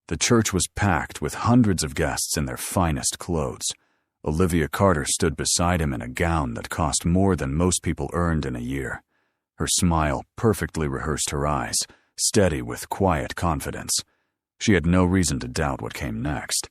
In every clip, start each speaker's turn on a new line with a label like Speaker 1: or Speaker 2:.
Speaker 1: The church was packed with hundreds of guests in their finest clothes. Olivia Carter stood beside him in a gown that cost more than most people earned in a year. Her smile perfectly rehearsed her eyes, steady with quiet confidence. She had no reason to doubt what came next.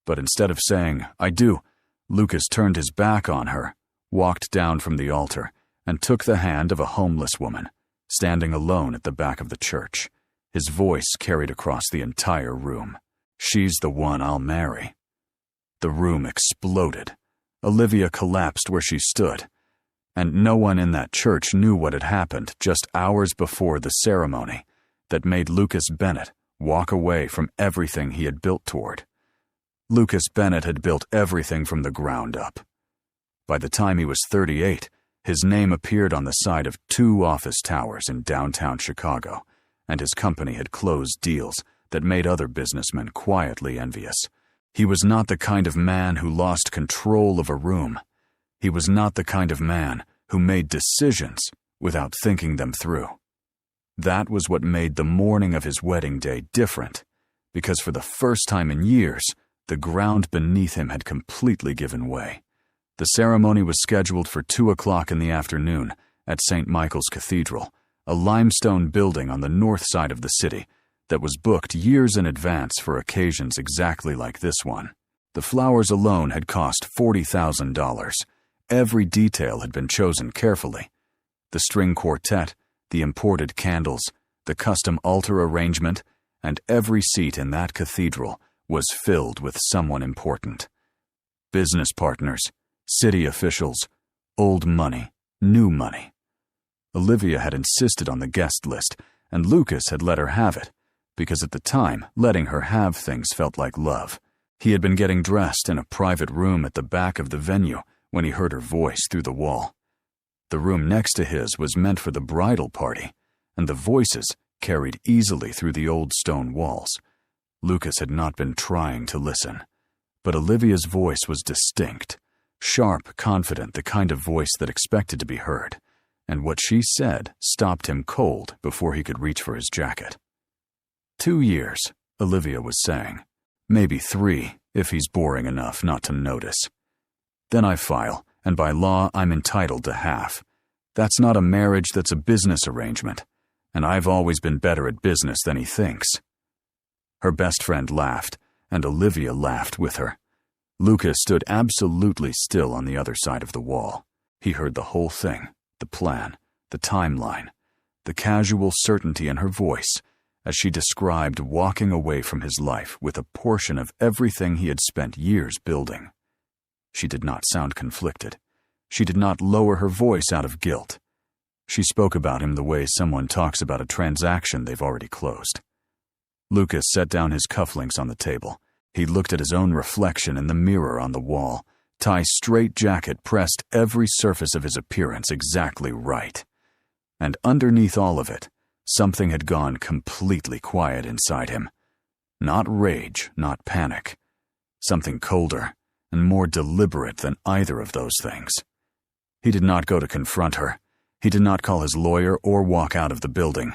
Speaker 1: But instead of saying, "I do," Lucas turned his back on her, walked down from the altar, and took the hand of a homeless woman, standing alone at the back of the church. His voice carried across the entire room. "She's the one I'll marry." The room exploded. Olivia collapsed where she stood, and no one in that church knew what had happened just hours before the ceremony that made Lucas Bennett walk away from everything he had built toward. Lucas Bennett had built everything from the ground up. By the time he was 38, his name appeared on the side of 2 office towers in downtown Chicago, and his company had closed deals that made other businessmen quietly envious. He was not the kind of man who lost control of a room. He was not the kind of man who made decisions without thinking them through. That was what made the morning of his wedding day different, because for the first time in years, the ground beneath him had completely given way. The ceremony was scheduled for 2 o'clock in the afternoon at St. Michael's Cathedral, a limestone building on the north side of the city that was booked years in advance for occasions exactly like this one. The flowers alone had cost $40,000. Every detail had been chosen carefully. The string quartet, the imported candles, the custom altar arrangement, and every seat in that cathedral was filled with someone important. Business partners, city officials, old money, new money. Olivia had insisted on the guest list, and Lucas had let her have it, because at the time, letting her have things felt like love. He had been getting dressed in a private room at the back of the venue when he heard her voice through the wall. The room next to his was meant for the bridal party, and the voices carried easily through the old stone walls. Lucas had not been trying to listen, but Olivia's voice was distinct, sharp, confident, the kind of voice that expected to be heard, and what she said stopped him cold before he could reach for his jacket. 2 years, Olivia was saying. Maybe 3, if he's boring enough not to notice. Then I file, and by law I'm entitled to half. That's not a marriage, that's a business arrangement, and I've always been better at business than he thinks. Her best friend laughed, and Olivia laughed with her. Lucas stood absolutely still on the other side of the wall. He heard the whole thing, the plan, the timeline, the casual certainty in her voice as she described walking away from his life with a portion of everything he had spent years building. She did not sound conflicted. She did not lower her voice out of guilt. She spoke about him the way someone talks about a transaction they've already closed. Lucas set down his cufflinks on the table. He looked at his own reflection in the mirror on the wall. Ty's straight jacket pressed every surface of his appearance exactly right. And underneath all of it, something had gone completely quiet inside him. Not rage, not panic. Something colder and more deliberate than either of those things. He did not go to confront her. He did not call his lawyer or walk out of the building.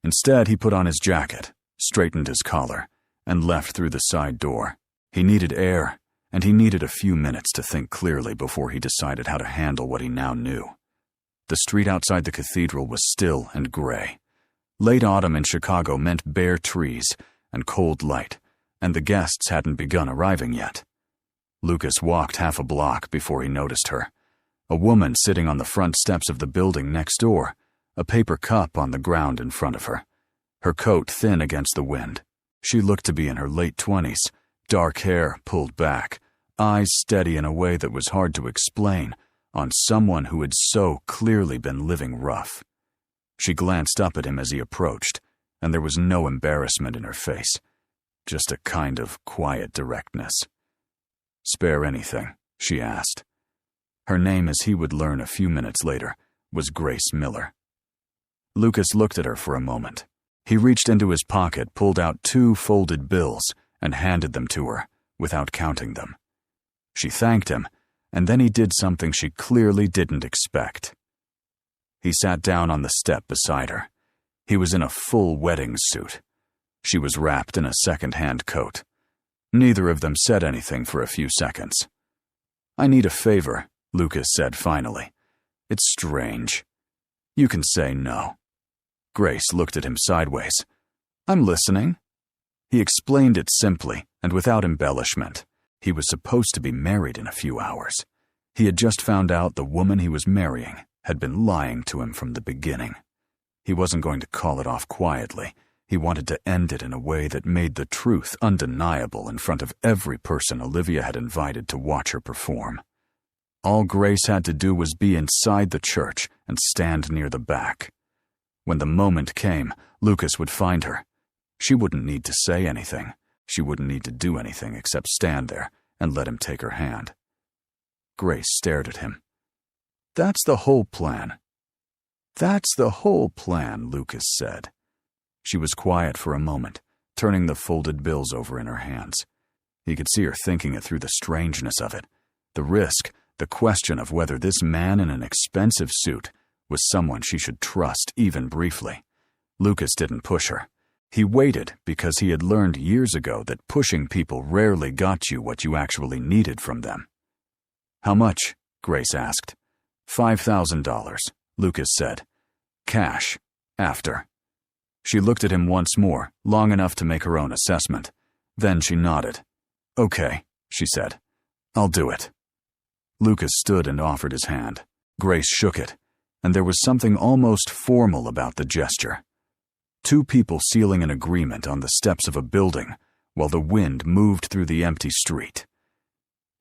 Speaker 1: Instead, he put on his jacket, straightened his collar, and left through the side door. He needed air, and he needed a few minutes to think clearly before he decided how to handle what he now knew. The street outside the cathedral was still and gray. Late autumn in Chicago meant bare trees and cold light, and the guests hadn't begun arriving yet. Lucas walked half a block before he noticed her. A woman sitting on the front steps of the building next door, a paper cup on the ground in front of her. Her coat thin against the wind. She looked to be in her late 20s, dark hair pulled back, eyes steady in a way that was hard to explain on someone who had so clearly been living rough. She glanced up at him as he approached, and there was no embarrassment in her face, just a kind of quiet directness. "Spare anything?" she asked. Her name, as he would learn a few minutes later, was Grace Miller. Lucas looked at her for a moment. He reached into his pocket, pulled out 2 folded bills, and handed them to her, without counting them. She thanked him, and then he did something she clearly didn't expect. He sat down on the step beside her. He was in a full wedding suit. She was wrapped in a second-hand coat. Neither of them said anything for a few seconds. "I need a favor," Lucas said finally. "It's strange. You can say no." Grace looked at him sideways. "I'm listening." He explained it simply and without embellishment. He was supposed to be married in a few hours. He had just found out the woman he was marrying had been lying to him from the beginning. He wasn't going to call it off quietly. He wanted to end it in a way that made the truth undeniable in front of every person Olivia had invited to watch her perform. All Grace had to do was be inside the church and stand near the back. When the moment came, Lucas would find her. She wouldn't need to say anything. She wouldn't need to do anything except stand there and let him take her hand. Grace stared at him. "That's the whole plan." "That's the whole plan," Lucas said. She was quiet for a moment, turning the folded bills over in her hands. He could see her thinking it through, the strangeness of it, the risk, the question of whether this man in an expensive suit was someone she should trust even briefly. Lucas didn't push her. He waited because he had learned years ago that pushing people rarely got you what you actually needed from them. "How much?" Grace asked. $5,000, Lucas said. "Cash. After." She looked at him once more, long enough to make her own assessment. Then she nodded. "Okay," she said. "I'll do it." Lucas stood and offered his hand. Grace shook it, and there was something almost formal about the gesture. Two people sealing an agreement on the steps of a building while the wind moved through the empty street.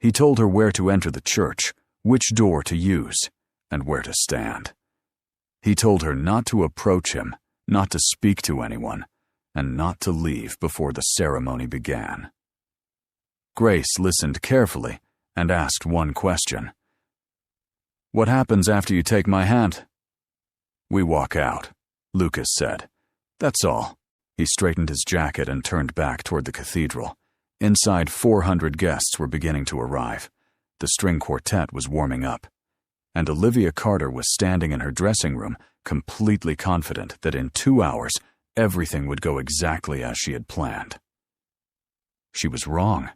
Speaker 1: He told her where to enter the church, which door to use, and where to stand. He told her not to approach him, not to speak to anyone, and not to leave before the ceremony began. Grace listened carefully and asked one question. "What happens after you take my hand?" "We walk out," Lucas said. "That's all." He straightened his jacket and turned back toward the cathedral. Inside, 400 guests were beginning to arrive. The string quartet was warming up. And Olivia Carter was standing in her dressing room, completely confident that in 2 hours, everything would go exactly as she had planned. She was wrong.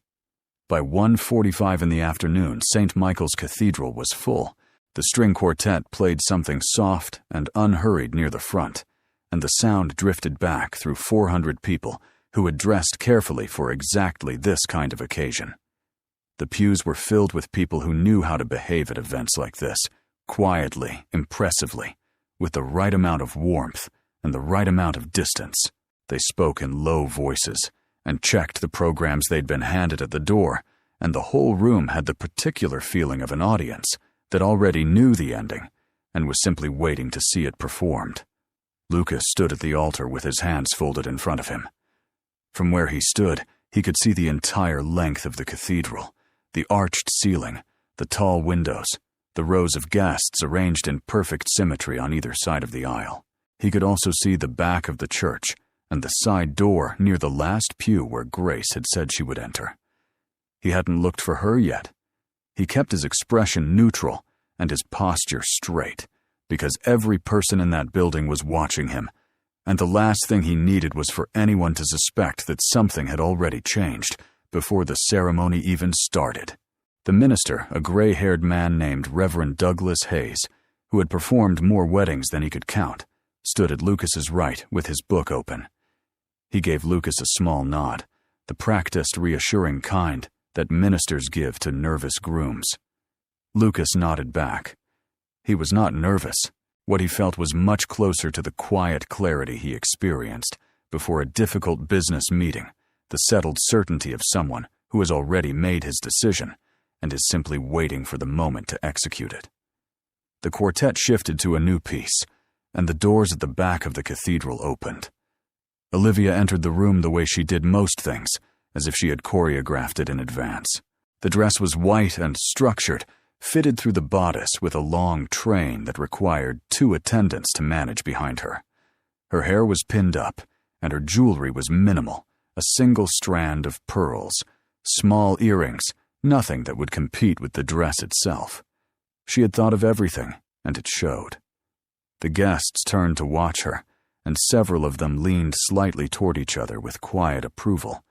Speaker 1: By 1:45 in the afternoon, St. Michael's Cathedral was full. The string quartet played something soft and unhurried near the front, and the sound drifted back through 400 people who had dressed carefully for exactly this kind of occasion. The pews were filled with people who knew how to behave at events like this, quietly, impressively, with the right amount of warmth and the right amount of distance. They spoke in low voices and checked the programs they'd been handed at the door, and the whole room had the particular feeling of an audience that already knew the ending and was simply waiting to see it performed. Lucas stood at the altar with his hands folded in front of him. From where he stood, he could see the entire length of the cathedral, the arched ceiling, the tall windows, the rows of guests arranged in perfect symmetry on either side of the aisle. He could also see the back of the church and the side door near the last pew where Grace had said she would enter. He hadn't looked for her yet. He kept his expression neutral and his posture straight, because every person in that building was watching him, and the last thing he needed was for anyone to suspect that something had already changed before the ceremony even started. The minister, a gray-haired man named Reverend Douglas Hayes, who had performed more weddings than he could count, stood at Lucas's right with his book open. He gave Lucas a small nod, the practiced, reassuring kind that ministers give to nervous grooms. Lucas nodded back. He was not nervous. What he felt was much closer to the quiet clarity he experienced before a difficult business meeting, the settled certainty of someone who has already made his decision and is simply waiting for the moment to execute it. The quartet shifted to a new piece, and the doors at the back of the cathedral opened. Olivia entered the room the way she did most things, as if she had choreographed it in advance. The dress was white and structured, fitted through the bodice with a long train that required 2 attendants to manage behind her. Her hair was pinned up, and her jewelry was minimal, a single strand of pearls, small earrings, nothing that would compete with the dress itself. She had thought of everything, and it showed. The guests turned to watch her, and several of them leaned slightly toward each other with quiet approval.